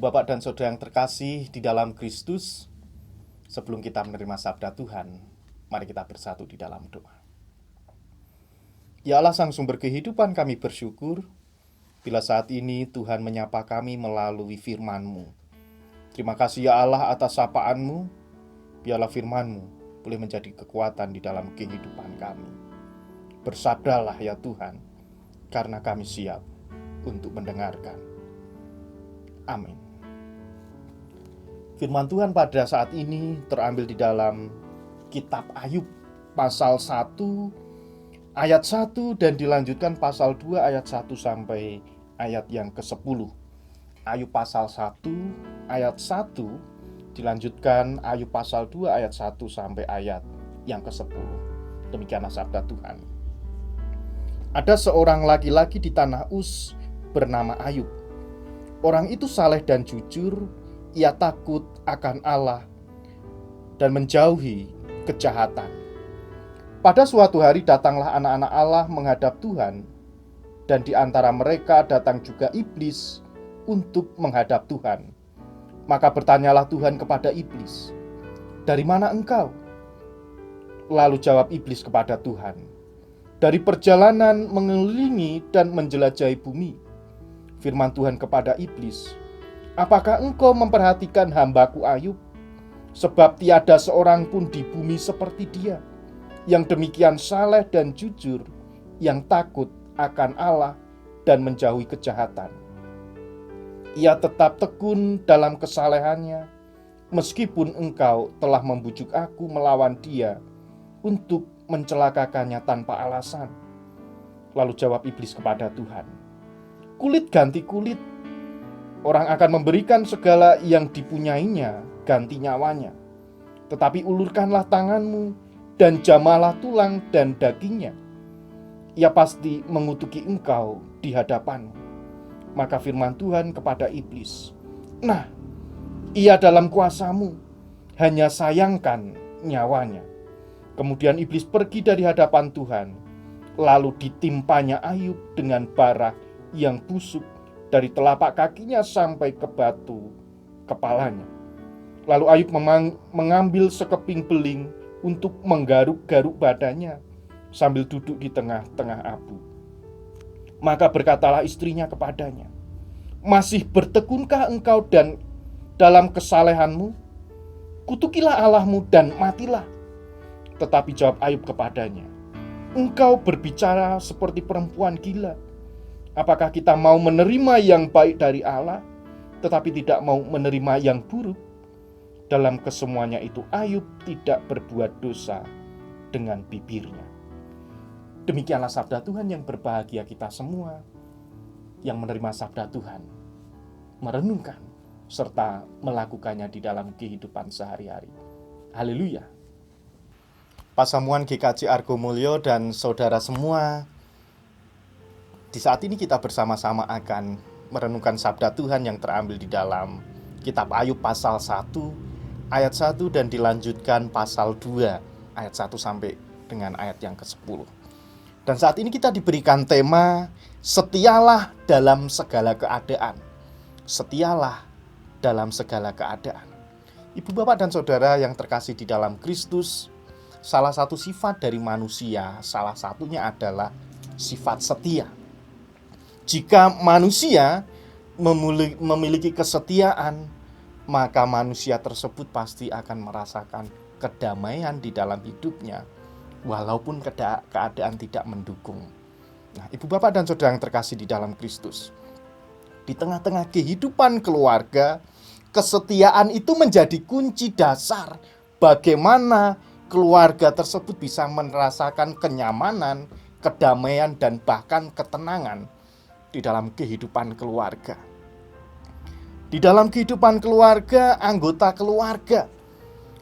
Bapak dan Saudara yang terkasih di dalam Kristus, sebelum kita menerima sabda Tuhan, mari kita bersatu di dalam doa. Ya Allah Sang Sumber kehidupan, kami bersyukur bila saat ini Tuhan menyapa kami melalui firman-Mu. Terima kasih ya Allah atas sapaan-Mu, biarlah firman-Mu boleh menjadi kekuatan di dalam kehidupan kami. Bersabdalah ya Tuhan, karena kami siap untuk mendengarkan. Amin. Firman Tuhan pada saat ini terambil di dalam kitab Ayub pasal 1 ayat 1 dan dilanjutkan pasal 2 ayat 1 sampai ayat yang ke-10. Ayub pasal 1 ayat 1 dilanjutkan Ayub pasal 2 ayat 1 sampai ayat yang ke-10. Demikianlah sabda Tuhan. Ada seorang laki-laki di tanah Uz bernama Ayub. Orang itu saleh dan jujur, ia takut akan Allah dan menjauhi kejahatan. Pada suatu hari datanglah anak-anak Allah menghadap Tuhan, dan di antara mereka datang juga iblis untuk menghadap Tuhan. Maka bertanyalah Tuhan kepada iblis, "Dari mana engkau?" Lalu jawab iblis kepada Tuhan, "Dari perjalanan mengelilingi dan menjelajahi bumi." Firman Tuhan kepada iblis, "Apakah engkau memperhatikan hambaku Ayub? Sebab tiada seorang pun di bumi seperti dia, yang demikian saleh dan jujur, yang takut akan Allah dan menjauhi kejahatan. Ia tetap tekun dalam kesalehannya, meskipun engkau telah membujuk aku melawan dia untuk mencelakakannya tanpa alasan." Lalu jawab iblis kepada Tuhan, "Kulit ganti kulit. Orang akan memberikan segala yang dipunyainya ganti nyawanya. Tetapi ulurkanlah tanganmu dan jamalah tulang dan dagingnya. Ia pasti mengutuki engkau di hadapanmu." Maka firman Tuhan kepada iblis, "Nah, ia dalam kuasamu, hanya sayangkan nyawanya." Kemudian iblis pergi dari hadapan Tuhan. Lalu ditimpanya Ayub dengan bara yang busuk dari telapak kakinya sampai ke batu kepalanya. Lalu Ayub mengambil sekeping beling untuk menggaruk-garuk badannya sambil duduk di tengah-tengah abu. Maka berkatalah istrinya kepadanya, "Masih bertekunkah engkau dan dalam kesalehanmu? Kutukilah Allahmu dan matilah." Tetapi jawab Ayub kepadanya, "Engkau berbicara seperti perempuan gila. Apakah kita mau menerima yang baik dari Allah, tetapi tidak mau menerima yang buruk?" Dalam kesemuanya itu Ayub tidak berbuat dosa dengan bibirnya. Demikianlah sabda Tuhan. Yang berbahagia kita semua yang menerima sabda Tuhan, merenungkan serta melakukannya di dalam kehidupan sehari-hari. Haleluya. Pasamuan GKJ Argo Mulyo dan saudara semua, di saat ini kita bersama-sama akan merenungkan sabda Tuhan yang terambil di dalam kitab Ayub pasal 1 ayat 1 dan dilanjutkan pasal 2 ayat 1 sampai dengan ayat yang ke-10. Dan saat ini kita diberikan tema setialah dalam segala keadaan. Setialah dalam segala keadaan. Ibu, bapak, dan saudara yang terkasih di dalam Kristus, salah satu sifat dari manusia, salah satunya adalah sifat setia. Jika manusia memiliki kesetiaan, maka manusia tersebut pasti akan merasakan kedamaian di dalam hidupnya, walaupun keadaan tidak mendukung. Nah, ibu, bapak, dan saudara yang terkasih di dalam Kristus, di tengah-tengah kehidupan keluarga, kesetiaan itu menjadi kunci dasar bagaimana keluarga tersebut bisa merasakan kenyamanan, kedamaian, dan bahkan ketenangan di dalam kehidupan keluarga. Di dalam kehidupan keluarga, anggota keluarga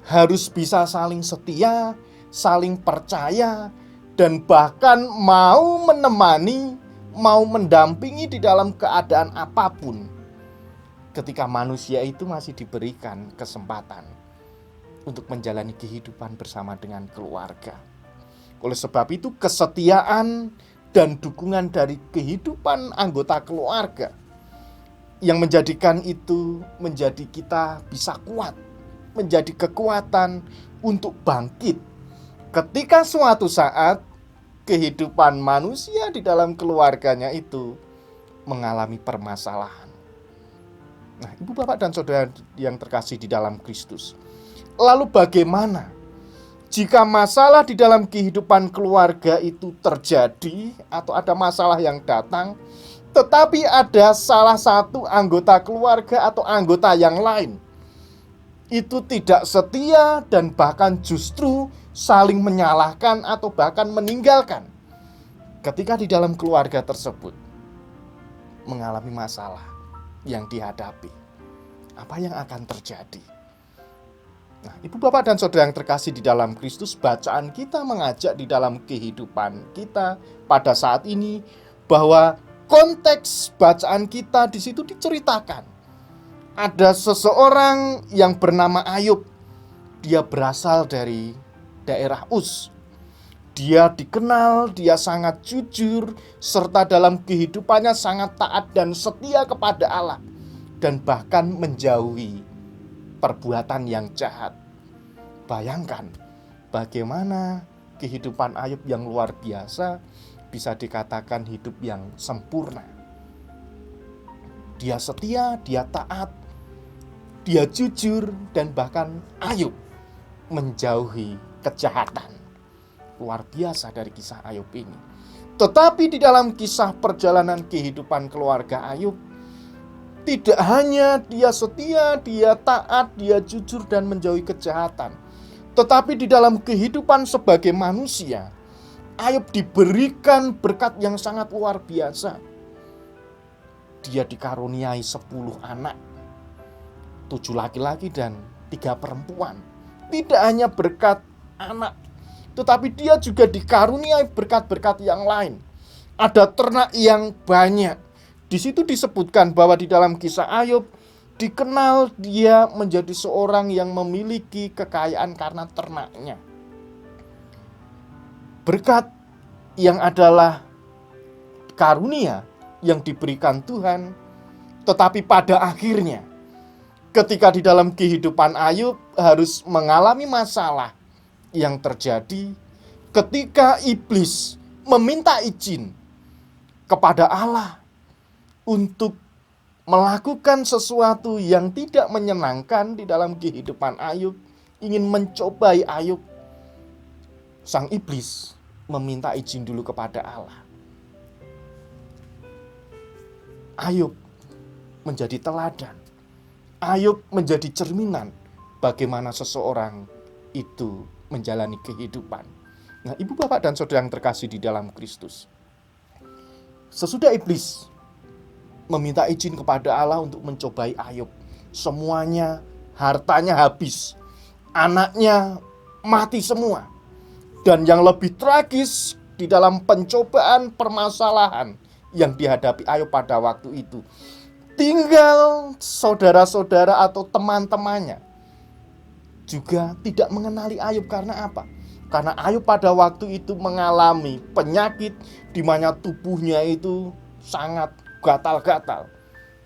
harus bisa saling setia, saling percaya, dan bahkan mau menemani, mau mendampingi di dalam keadaan apapun ketika manusia itu masih diberikan kesempatan untuk menjalani kehidupan bersama dengan keluarga. Oleh sebab itu, kesetiaan dan dukungan dari kehidupan anggota keluarga yang menjadikan itu menjadi kita bisa kuat, menjadi kekuatan untuk bangkit ketika suatu saat kehidupan manusia di dalam keluarganya itu mengalami permasalahan. Nah, Ibu, Bapak, dan Saudara yang terkasih di dalam Kristus, lalu bagaimana jika masalah di dalam kehidupan keluarga itu terjadi atau ada masalah yang datang, tetapi ada salah satu anggota keluarga atau anggota yang lain itu tidak setia dan bahkan justru saling menyalahkan atau bahkan meninggalkan ketika di dalam keluarga tersebut mengalami masalah yang dihadapi, apa yang akan terjadi? Nah, Ibu, Bapak, dan Saudara yang terkasih di dalam Kristus, bacaan kita mengajak di dalam kehidupan kita pada saat ini bahwa konteks bacaan kita di situ diceritakan ada seseorang yang bernama Ayub. Dia berasal dari daerah Uz. Dia dikenal, dia sangat jujur, serta dalam kehidupannya sangat taat dan setia kepada Allah, dan bahkan menjauhi perbuatan yang jahat. Bayangkan bagaimana kehidupan Ayub yang luar biasa, bisa dikatakan hidup yang sempurna. Dia setia, dia taat, dia jujur, dan bahkan Ayub menjauhi kejahatan. Luar biasa dari kisah Ayub ini. Tetapi di dalam kisah perjalanan kehidupan keluarga Ayub, tidak hanya dia setia, dia taat, dia jujur dan menjauhi kejahatan, tetapi di dalam kehidupan sebagai manusia, Ayub diberikan berkat yang sangat luar biasa. Dia dikaruniai 10 anak, 7 laki-laki dan 3 perempuan. Tidak hanya berkat anak, tetapi dia juga dikaruniai berkat-berkat yang lain. Ada ternak yang banyak. Di situ disebutkan bahwa di dalam kisah Ayub dikenal dia menjadi seorang yang memiliki kekayaan karena ternaknya. Berkat yang adalah karunia yang diberikan Tuhan, tetapi pada akhirnya ketika di dalam kehidupan Ayub harus mengalami masalah yang terjadi ketika iblis meminta izin kepada Allah untuk melakukan sesuatu yang tidak menyenangkan di dalam kehidupan Ayub, ingin mencobai Ayub. Sang iblis meminta izin dulu kepada Allah. Ayub menjadi teladan. Ayub menjadi cerminan bagaimana seseorang itu menjalani kehidupan. Nah, Ibu, Bapak, dan Saudara yang terkasih di dalam Kristus, sesudah iblis meminta izin kepada Allah untuk mencobai Ayub, semuanya, hartanya habis, anaknya mati semua. Dan yang lebih tragis, di dalam pencobaan permasalahan yang dihadapi Ayub pada waktu itu, tinggal saudara-saudara atau teman-temannya juga tidak mengenali Ayub. Karena apa? Karena Ayub pada waktu itu mengalami penyakit di mana tubuhnya itu sangat gatal-gatal.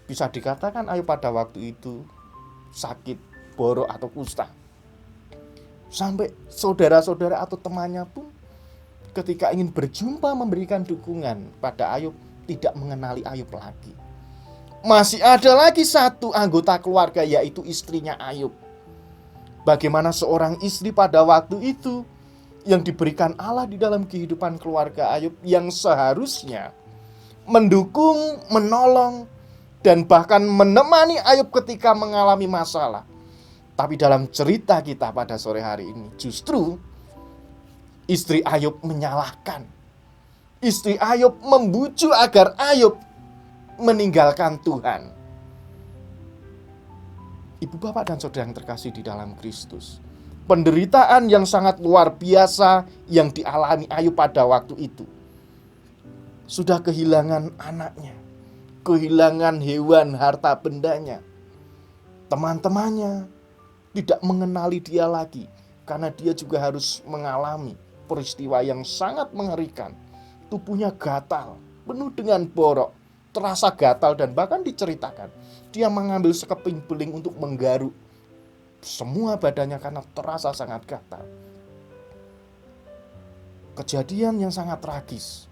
Bisa dikatakan Ayub pada waktu itu sakit borok atau kusta. Sampai saudara-saudara atau temannya pun ketika ingin berjumpa memberikan dukungan pada Ayub, tidak mengenali Ayub lagi. Masih ada lagi satu anggota keluarga, yaitu istrinya Ayub. Bagaimana seorang istri pada waktu itu yang diberikan Allah di dalam kehidupan keluarga Ayub, yang seharusnya mendukung, menolong, dan bahkan menemani Ayub ketika mengalami masalah. Tapi dalam cerita kita pada sore hari ini, justru istri Ayub menyalahkan. Istri Ayub membujuk agar Ayub meninggalkan Tuhan. Ibu, Bapak, dan Saudara yang terkasih di dalam Kristus, penderitaan yang sangat luar biasa yang dialami Ayub pada waktu itu. Sudah kehilangan anaknya, kehilangan hewan harta bendanya. Teman-temannya tidak mengenali dia lagi, karena dia juga harus mengalami peristiwa yang sangat mengerikan. Tubuhnya gatal, penuh dengan borok, terasa gatal, dan bahkan diceritakan dia mengambil sekeping beling untuk menggaruk semua badannya karena terasa sangat gatal. Kejadian yang sangat tragis.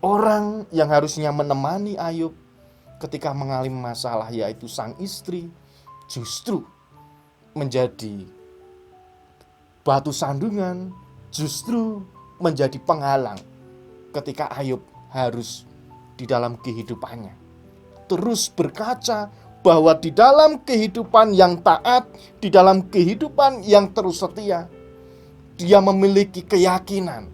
Orang yang harusnya menemani Ayub ketika mengalami masalah, yaitu sang istri, justru menjadi batu sandungan, justru menjadi penghalang ketika Ayub harus di dalam kehidupannya terus berkaca bahwa di dalam kehidupan yang taat, di dalam kehidupan yang terus setia, dia memiliki keyakinan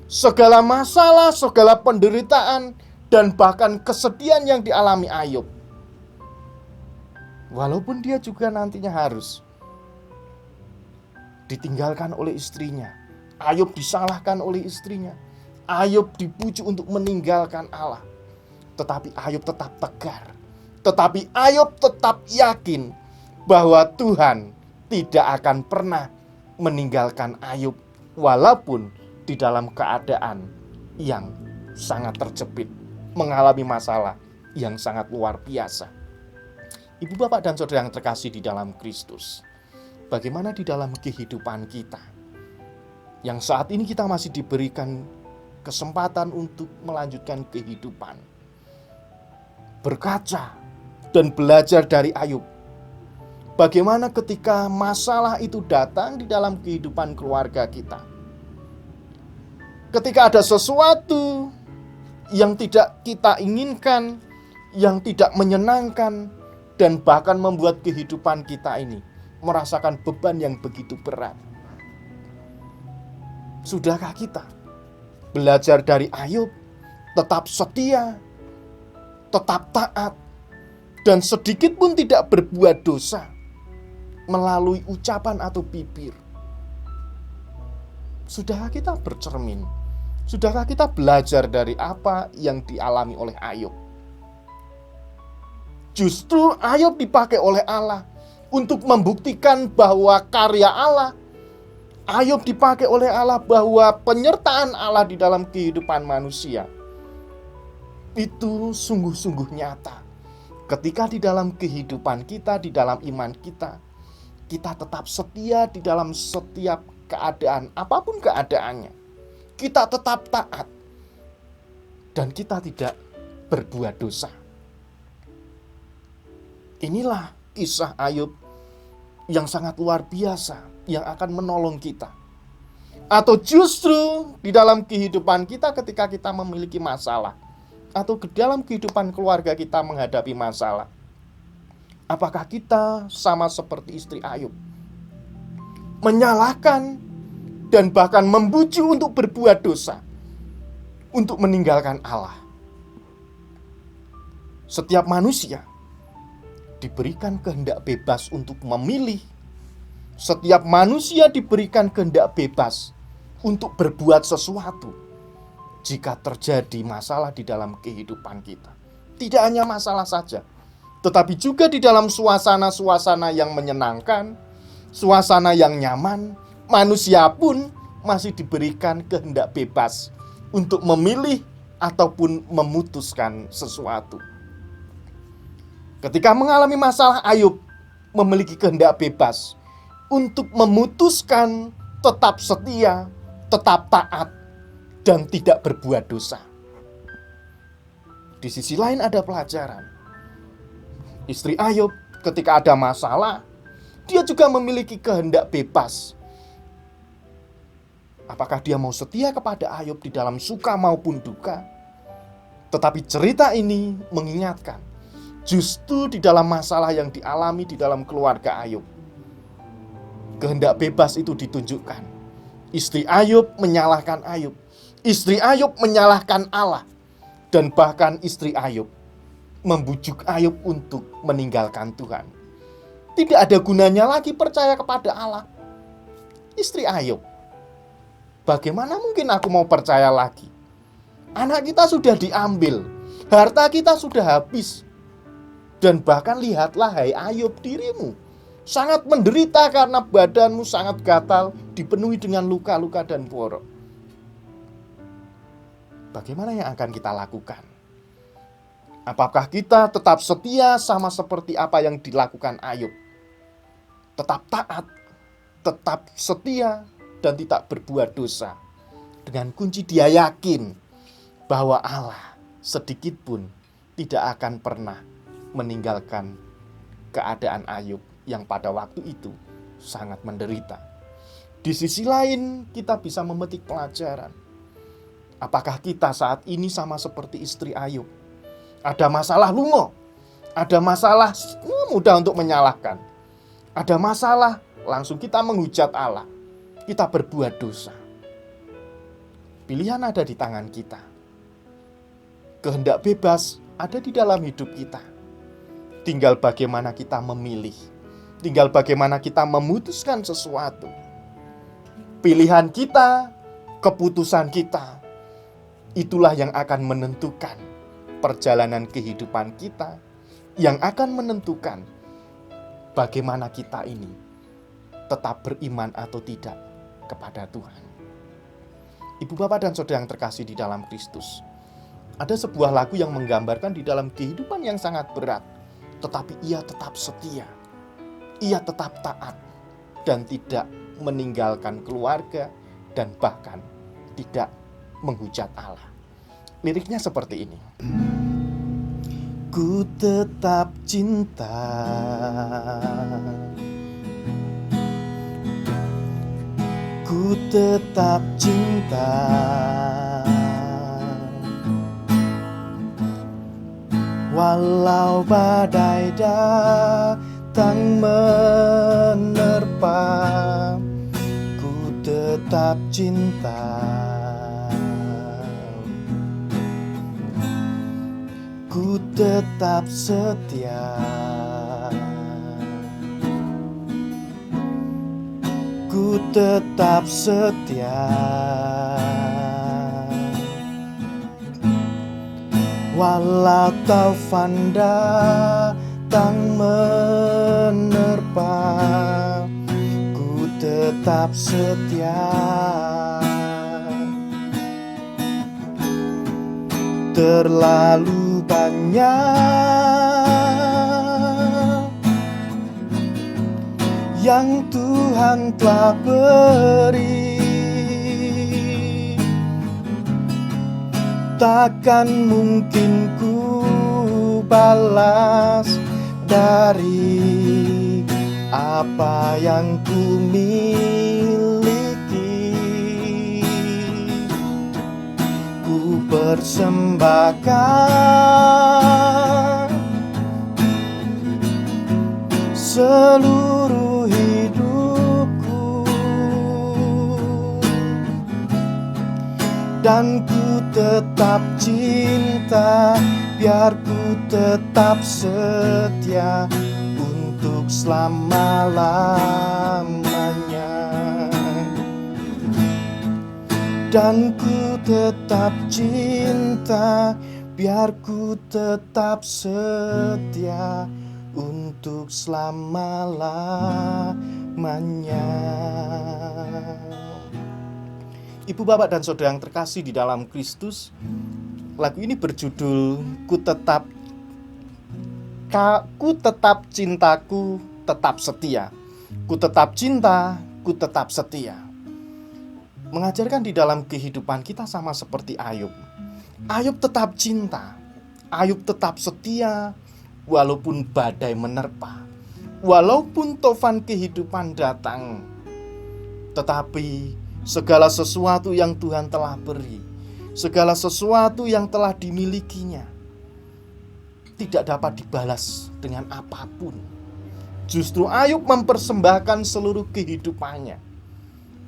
segala masalah, segala penderitaan, dan bahkan kesedihan yang dialami Ayub, walaupun dia juga nantinya harus ditinggalkan oleh istrinya, Ayub disalahkan oleh istrinya, Ayub dipuji untuk meninggalkan Allah, tetapi Ayub tetap tegar. Tetapi Ayub tetap yakin bahwa Tuhan tidak akan pernah meninggalkan Ayub walaupun di dalam keadaan yang sangat terjepit, mengalami masalah yang sangat luar biasa. Ibu, bapak, dan saudara yang terkasih di dalam Kristus, bagaimana di dalam kehidupan kita yang saat ini kita masih diberikan kesempatan untuk melanjutkan kehidupan, berkaca dan belajar dari Ayub. Bagaimana ketika masalah itu datang di dalam kehidupan keluarga kita, ketika ada sesuatu yang tidak kita inginkan, yang tidak menyenangkan, dan bahkan membuat kehidupan kita ini merasakan beban yang begitu berat. Sudahkah kita belajar dari Ayub, tetap setia, tetap taat, dan sedikit pun tidak berbuat dosa melalui ucapan atau bibir? Sudahkah kita bercermin? Sudahkah kita belajar dari apa yang dialami oleh Ayub? Justru Ayub dipakai oleh Allah untuk membuktikan bahwa karya Allah. Ayub dipakai oleh Allah bahwa penyertaan Allah di dalam kehidupan manusia itu sungguh-sungguh nyata. Ketika di dalam kehidupan kita, di dalam iman kita, kita tetap setia di dalam setiap keadaan, apapun keadaannya. Kita tetap taat dan kita tidak berbuat dosa. Inilah kisah Ayub yang sangat luar biasa, yang akan menolong kita. Atau justru di dalam kehidupan kita ketika kita memiliki masalah, atau ke dalam kehidupan keluarga kita menghadapi masalah, apakah kita sama seperti istri Ayub, menyalahkan dan bahkan membujuk untuk berbuat dosa, untuk meninggalkan Allah? Setiap manusia diberikan kehendak bebas untuk memilih. Setiap manusia diberikan kehendak bebas untuk berbuat sesuatu jika terjadi masalah di dalam kehidupan kita. Tidak hanya masalah saja, tetapi juga di dalam suasana-suasana yang menyenangkan, suasana yang nyaman, manusia pun masih diberikan kehendak bebas untuk memilih ataupun memutuskan sesuatu. Ketika mengalami masalah, Ayub memiliki kehendak bebas untuk memutuskan tetap setia, tetap taat, dan tidak berbuat dosa. Di sisi lain ada pelajaran. Istri Ayub ketika ada masalah, dia juga memiliki kehendak bebas. Apakah dia mau setia kepada Ayub di dalam suka maupun duka? Tetapi cerita ini mengingatkan, justru di dalam masalah yang dialami di dalam keluarga Ayub, kehendak bebas itu ditunjukkan. Istri Ayub menyalahkan Ayub, istri Ayub menyalahkan Allah, dan bahkan istri Ayub membujuk Ayub untuk meninggalkan Tuhan. Tidak ada gunanya lagi percaya kepada Allah. Istri Ayub, bagaimana mungkin aku mau percaya lagi? Anak kita sudah diambil, harta kita sudah habis, dan bahkan lihatlah, hai Ayub, dirimu sangat menderita karena badanmu sangat gatal, dipenuhi dengan luka-luka dan borok. Bagaimana yang akan kita lakukan? Apakah kita tetap setia sama seperti apa yang dilakukan Ayub? Tetap taat, tetap setia, dan tidak berbuat dosa. Dengan kunci dia yakin bahwa Allah sedikit pun tidak akan pernah meninggalkan keadaan Ayub yang pada waktu itu sangat menderita. Di sisi lain, kita bisa memetik pelajaran. Apakah kita saat ini sama seperti istri Ayub? Ada masalah lungo, ada masalah mudah untuk menyalahkan, ada masalah langsung kita menghujat Allah, kita berbuat dosa. Pilihan ada di tangan kita. Kehendak bebas ada di dalam hidup kita. Tinggal bagaimana kita memilih, tinggal bagaimana kita memutuskan sesuatu. Pilihan kita, keputusan kita, itulah yang akan menentukan perjalanan kehidupan kita, yang akan menentukan bagaimana kita ini tetap beriman atau tidak kepada Tuhan. Ibu, bapak, dan saudara yang terkasih di dalam Kristus, ada sebuah lagu yang menggambarkan di dalam kehidupan yang sangat berat, tetapi ia tetap setia, ia tetap taat, dan tidak meninggalkan keluarga, dan bahkan tidak menghujat Allah. Liriknya seperti ini. Ku tetap cinta, ku tetap cinta, walau badai datang menerpa, ku tetap cinta. Ku tetap setia, ku tetap setia, walau taufan datang menerpa, ku tetap setia. Terlalu banyak yang Tuhan telah beri, takkan mungkin ku balas dari apa yang ku miliki. Ku persembahkan seluruh hidupku, dan ku tetap cinta, biar ku tetap setia untuk selama-lamanya. Dan ku tetap cinta, biar ku tetap setia untuk selama-lamanya. Ibu, bapak, dan saudara yang terkasih di dalam Kristus, lagu ini berjudul Ku tetap cintaku tetap setia. Ku tetap cinta, ku tetap setia. Mengajarkan di dalam kehidupan kita sama seperti Ayub. Ayub tetap cinta, Ayub tetap setia, walaupun badai menerpa, walaupun tofan kehidupan datang. Tetapi segala sesuatu yang Tuhan telah beri, segala sesuatu yang telah dimilikinya, tidak dapat dibalas dengan apapun. Justru Ayub mempersembahkan seluruh kehidupannya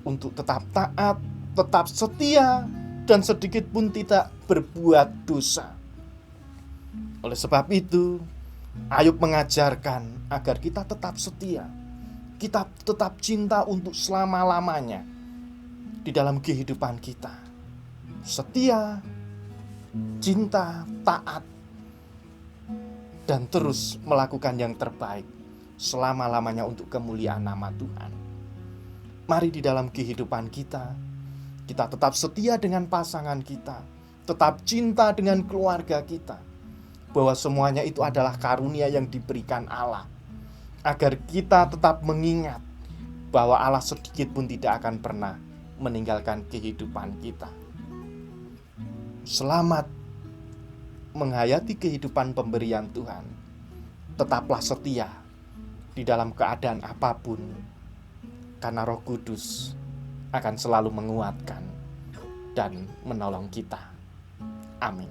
untuk tetap taat, tetap setia, dan sedikit pun tidak berbuat dosa. Oleh sebab itu, Ayub mengajarkan agar kita tetap setia, kita tetap cinta untuk selama-lamanya di dalam kehidupan kita. Setia, cinta, taat, dan terus melakukan yang terbaik selama-lamanya untuk kemuliaan nama Tuhan. Mari di dalam kehidupan kita tetap setia dengan pasangan kita, tetap cinta dengan keluarga kita, bahwa semuanya itu adalah karunia yang diberikan Allah, agar kita tetap mengingat bahwa Allah sedikit pun tidak akan pernah meninggalkan kehidupan kita. Selamat menghayati kehidupan pemberian Tuhan. Tetaplah setia di dalam keadaan apapun, karena Roh Kudus akan selalu menguatkan dan menolong kita. Amin.